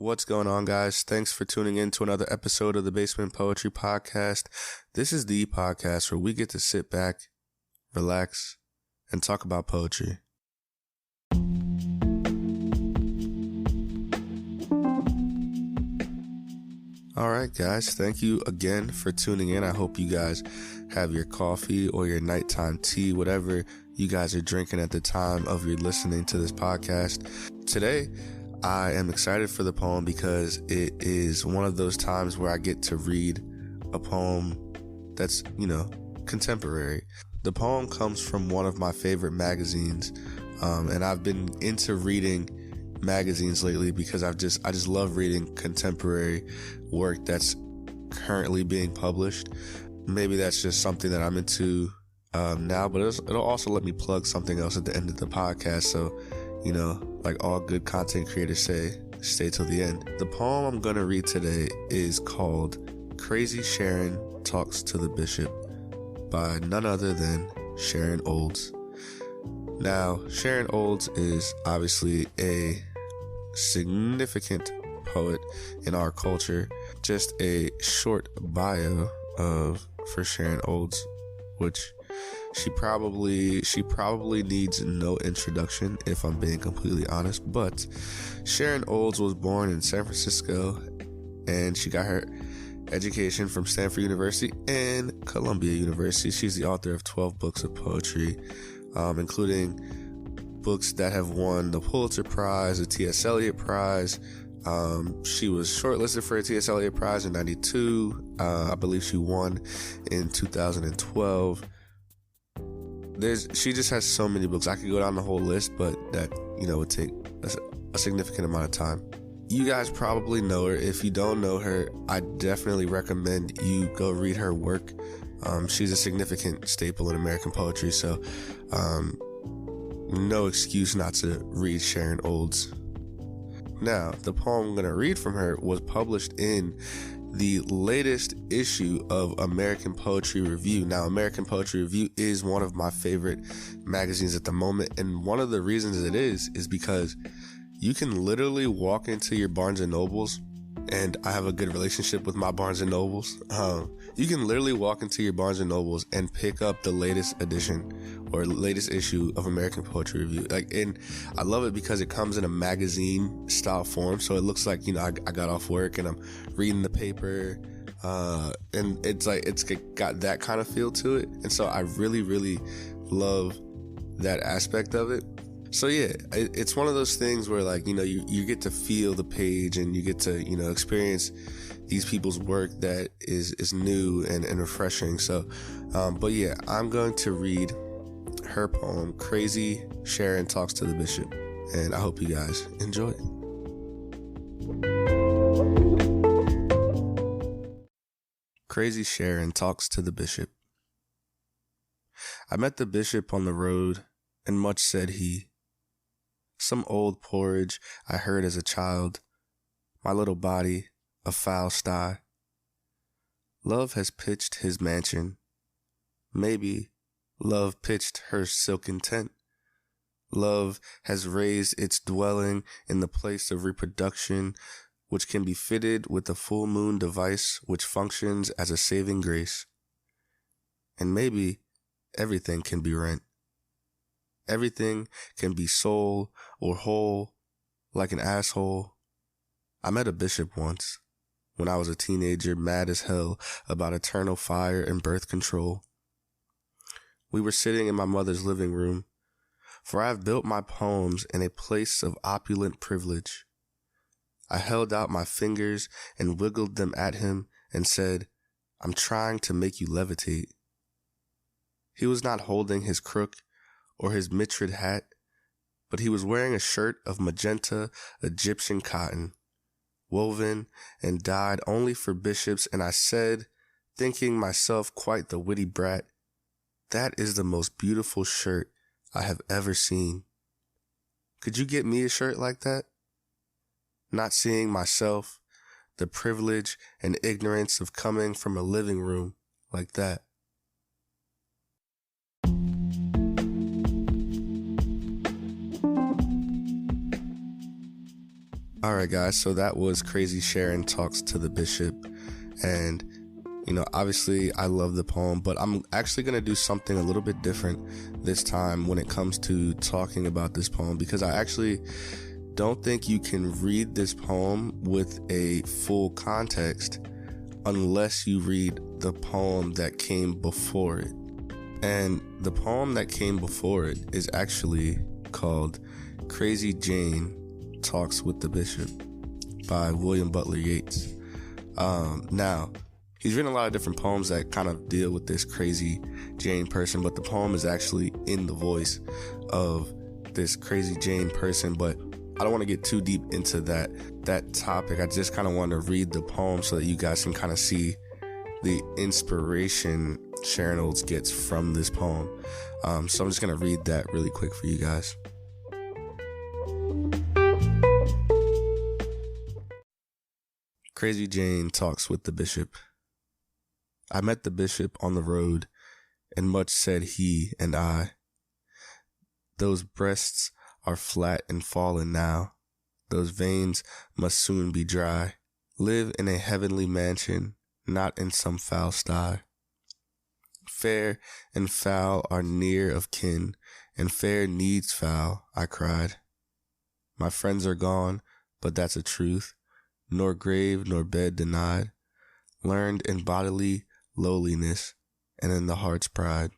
What's going on, guys? Thanks for tuning in to another episode of the Basement Poetry Podcast. This is the podcast where we get to sit back, relax, and talk about poetry. All right, guys. Thank you again for tuning in. I hope you guys have your coffee or your nighttime tea, whatever you guys are drinking at the time of your listening to this podcast. Today, I am excited for the poem because it is one of those times where I get to read a poem that's, contemporary. The poem comes from one of my favorite magazines, and I've been into reading magazines lately because I just love reading contemporary work that's currently being published. Maybe that's just something that I'm into now, but it'll also let me plug something else at the end of the podcast. So, like all good content creators say, stay till the end. The poem I'm going to read today is called Crazy Sharon Talks to the Bishop by none other than Sharon Olds. Now, Sharon Olds is obviously a significant poet in our culture. Just a short bio for Sharon Olds, which she probably needs no introduction, if I'm being completely honest. But Sharon Olds was born in San Francisco, and she got her education from Stanford University and Columbia University. She's the author of 12 books of poetry, including books that have won the Pulitzer Prize, the T.S. Eliot Prize. She was shortlisted for a T.S. Eliot Prize in 92. I believe she won in 2012. She just has so many books. I could go down the whole list, but that, would take a significant amount of time. You guys probably know her. If you don't know her, I definitely recommend you go read her work. She's a significant staple in American poetry, so no excuse not to read Sharon Olds. Now, the poem I'm going to read from her was published in the latest issue of American Poetry Review. Now, American Poetry Review is one of my favorite magazines at the moment, and one of the reasons it is because you can literally walk into your Barnes & Nobles, and I have a good relationship with my Barnes & Nobles. You can literally walk into your Barnes & Nobles and pick up the latest edition or latest issue of American Poetry Review. And I love it because it comes in a magazine style form. So it looks like, I got off work and I'm reading the paper, and it's got that kind of feel to it. And so I really, really love that aspect of it. So yeah, it's one of those things where you get to feel the page and you get to, experience these people's work that is new and refreshing. So, but yeah, I'm going to read her poem, Crazy Sharon Talks to the Bishop, and I hope you guys enjoy it. Crazy Sharon Talks to the Bishop. I met the bishop on the road, and much said he. Some old porridge I heard as a child, my little body a foul sty. Love has pitched his mansion. Maybe love pitched her silken tent. Love has raised its dwelling in the place of reproduction, which can be fitted with a full moon device which functions as a saving grace. And maybe everything can be rent. Everything can be soul or whole, like an asshole. I met a bishop once, when I was a teenager, mad as hell about eternal fire and birth control. We were sitting in my mother's living room, for I have built my poems in a place of opulent privilege. I held out my fingers and wiggled them at him and said, "I'm trying to make you levitate." He was not holding his crook or his mitred hat, but he was wearing a shirt of magenta Egyptian cotton, woven and dyed only for bishops, and I said, thinking myself quite the witty brat, "That is the most beautiful shirt I have ever seen. Could you get me a shirt like that?" Not seeing myself, the privilege and ignorance of coming from a living room like that. All right, guys. So that was Crazy Sharon Talks to the Bishop. And, obviously I love the poem, but I'm actually going to do something a little bit different this time when it comes to talking about this poem, because I actually don't think you can read this poem with a full context unless you read the poem that came before it. And the poem that came before it is actually called Crazy Jane Talks with the Bishop by William Butler Yeats. Now, he's written a lot of different poems that kind of deal with this Crazy Jane person, but the poem is actually in the voice of this Crazy Jane person. But I don't want to get too deep into that topic. I just kind of want to read the poem so that you guys can kind of see the inspiration Sharon Olds gets from this poem. So I'm just going to read that really quick for you guys. Crazy Jane Talks with the Bishop. I met the bishop on the road, and much said he and I. Those breasts are flat and fallen now. Those veins must soon be dry. Live in a heavenly mansion, not in some foul sty. Fair and foul are near of kin, and fair needs foul, I cried. My friends are gone, but that's a truth. Nor grave nor bed denied, learned in bodily lowliness and in the heart's pride.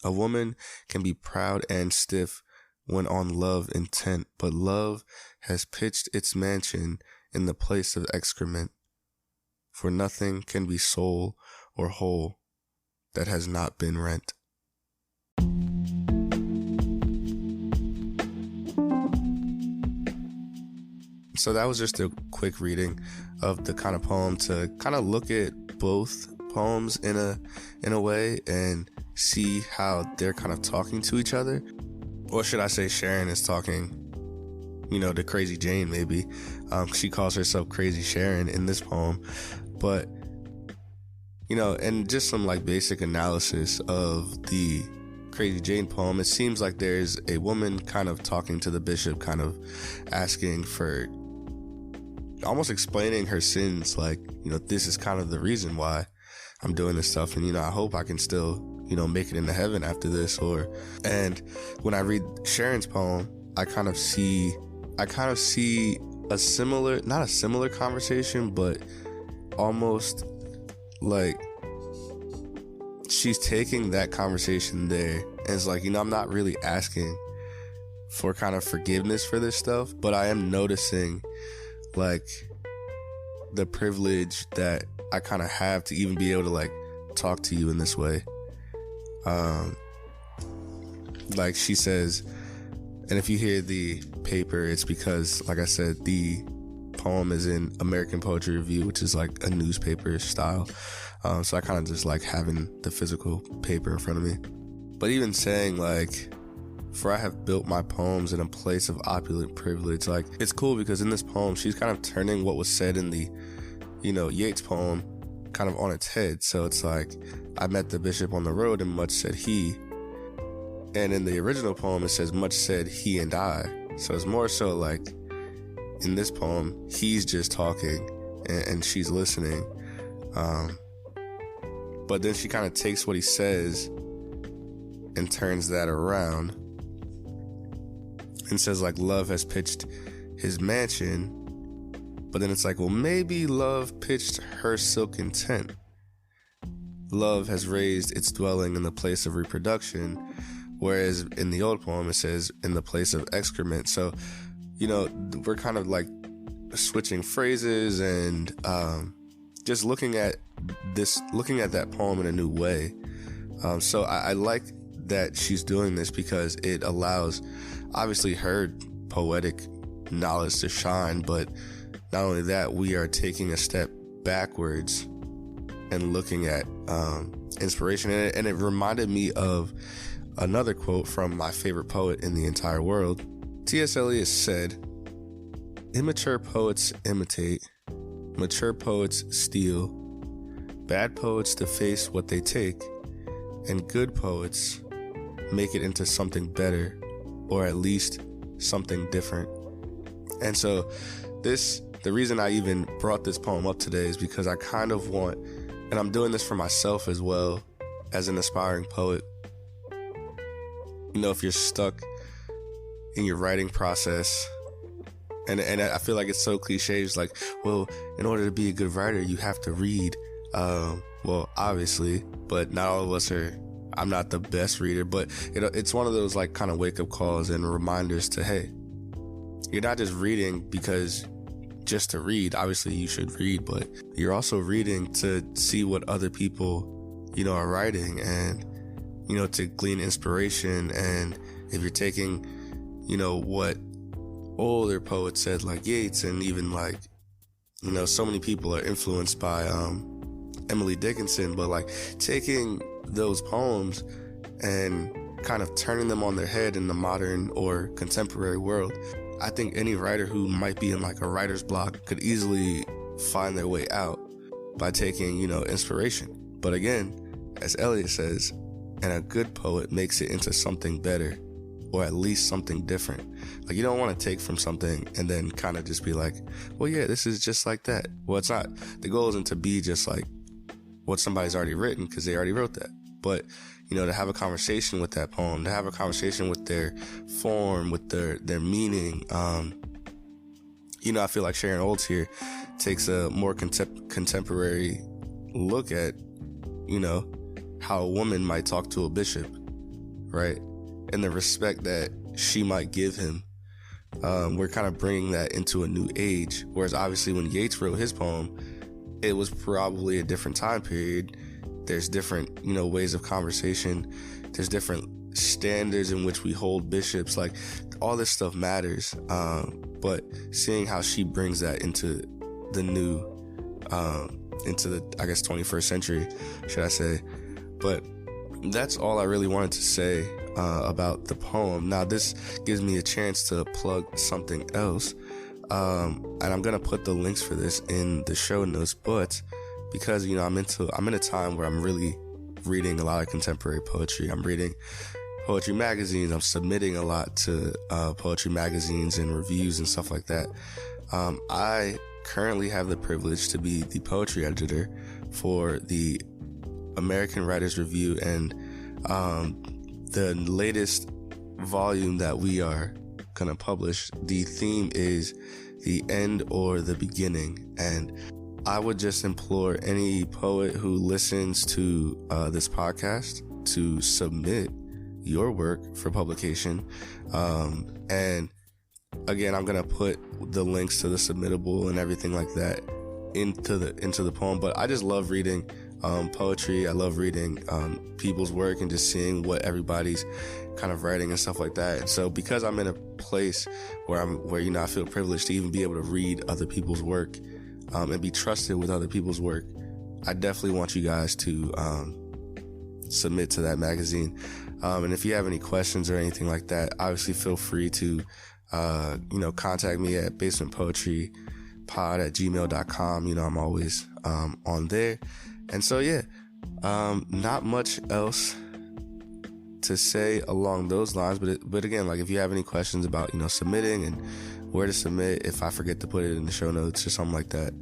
A woman can be proud and stiff when on love intent, but love has pitched its mansion in the place of excrement. For nothing can be soul or whole that has not been rent. So that was just a quick reading of the kind of poem to kind of look at both poems in a way and see how they're kind of talking to each other. Or should I say Sharon is talking, to Crazy Jane maybe. She calls herself Crazy Sharon in this poem. But, and just some like basic analysis of the Crazy Jane poem, it seems like there's a woman kind of talking to the bishop, kind of asking for, almost explaining her sins, like, this is kind of the reason why I'm doing this stuff, and I hope I can still, make it into heaven after this. And when I read Sharon's poem, I kind of see a similar, not a similar conversation, but almost like she's taking that conversation there, and it's like, I'm not really asking for kind of forgiveness for this stuff, but I am noticing like the privilege that I kind of have to even be able to like talk to you in this way. Like she says, and if you hear the paper, it's because, like I said, the poem is in American Poetry Review, which is like a newspaper style. So I kind of just like having the physical paper in front of me. But even saying like, for I have built my poems in a place of opulent privilege. Like, it's cool because in this poem, she's kind of turning what was said in the, Yeats poem kind of on its head. So it's like, I met the bishop on the road and much said he. And in the original poem, it says much said he and I. So it's more so like, in this poem, he's just talking and she's listening. But then she kind of takes what he says and turns that around and says like, love has pitched his mansion. But then it's like, well, maybe love pitched her silken tent. Love has raised its dwelling in the place of reproduction, whereas in the old poem it says in the place of excrement. So, we're kind of like switching phrases and just looking at that poem in a new way. So I like that she's doing this because it allows obviously her poetic knowledge to shine, but not only that, we are taking a step backwards and looking at inspiration. And it reminded me of another quote from my favorite poet in the entire world. T.S. Eliot said, "Immature poets imitate, mature poets steal, bad poets deface what they take, and good poets make it into something better, or at least something different." And so the reason I even brought this poem up today is because I kind of want, and I'm doing this for myself as well as an aspiring poet. You know, if you're stuck in your writing process, and I feel like it's so cliche, it's like, well, in order to be a good writer, you have to read. Well, obviously, but not all of us are. I'm not the best reader, but it's one of those like kind of wake up calls and reminders to, hey, you're not just reading because just to read. Obviously you should read, but you're also reading to see what other people, you know, are writing, and, you know, to glean inspiration. And if you're taking, you know, what older poets said, like Yeats, and even like, you know, so many people are influenced by Emily Dickinson, but like taking those poems and kind of turning them on their head in the modern or contemporary world. I think any writer who might be in like a writer's block could easily find their way out by taking, you know, inspiration. But again, as Eliot says, and a good poet makes it into something better, or at least something different. Like, you don't want to take from something and then kind of just be like, well, yeah, this is just like that. Well, it's not. The goal isn't to be just like what somebody's already written, because they already wrote that. But, you know, to have a conversation with that poem, to have a conversation with their form, with their meaning. You know, I feel like Sharon Olds here takes a more contemporary look at, you know, how a woman might talk to a bishop, right? And the respect that she might give him. We're kind of bringing that into a new age. Whereas obviously when Yeats wrote his poem, it was probably a different time period. There's different, you know, ways of conversation. There's different standards in which we hold bishops. Like, all this stuff matters. But seeing how she brings that into the new, into the, I guess, 21st century, should I say. But that's all I really wanted to say about the poem. Now, this gives me a chance to plug something else. And I'm going to put the links for this in the show notes, but because, you know, I'm in a time where I'm really reading a lot of contemporary poetry. I'm reading poetry magazines. I'm submitting a lot to poetry magazines and reviews and stuff like that. I currently have the privilege to be the poetry editor for the American Writers Review, and the latest volume that we are gonna publish, the theme is the end or the beginning. And I would just implore any poet who listens to this podcast to submit your work for publication. And again, I'm gonna put the links to the submittable and everything like that into the poem. But I just love reading poetry. I love reading people's work and just seeing what everybody's kind of writing and stuff like that. And so because I'm in a place where you know, I feel privileged to even be able to read other people's work and be trusted with other people's work, I definitely want you guys to submit to that magazine. And if you have any questions or anything like that, obviously feel free to you know, contact me at basementpoetrypod@gmail.com. You know, I'm always on there. And so, yeah, not much else to say along those lines. But again, like, if you have any questions about, you know, submitting and where to submit, if I forget to put it in the show notes or something like that,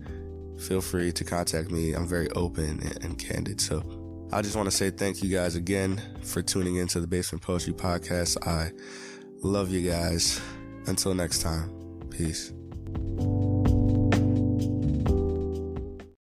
feel free to contact me. I'm very open and candid. So I just want to say thank you guys again for tuning into the Basement Poetry Podcast. I love you guys. Until next time, peace.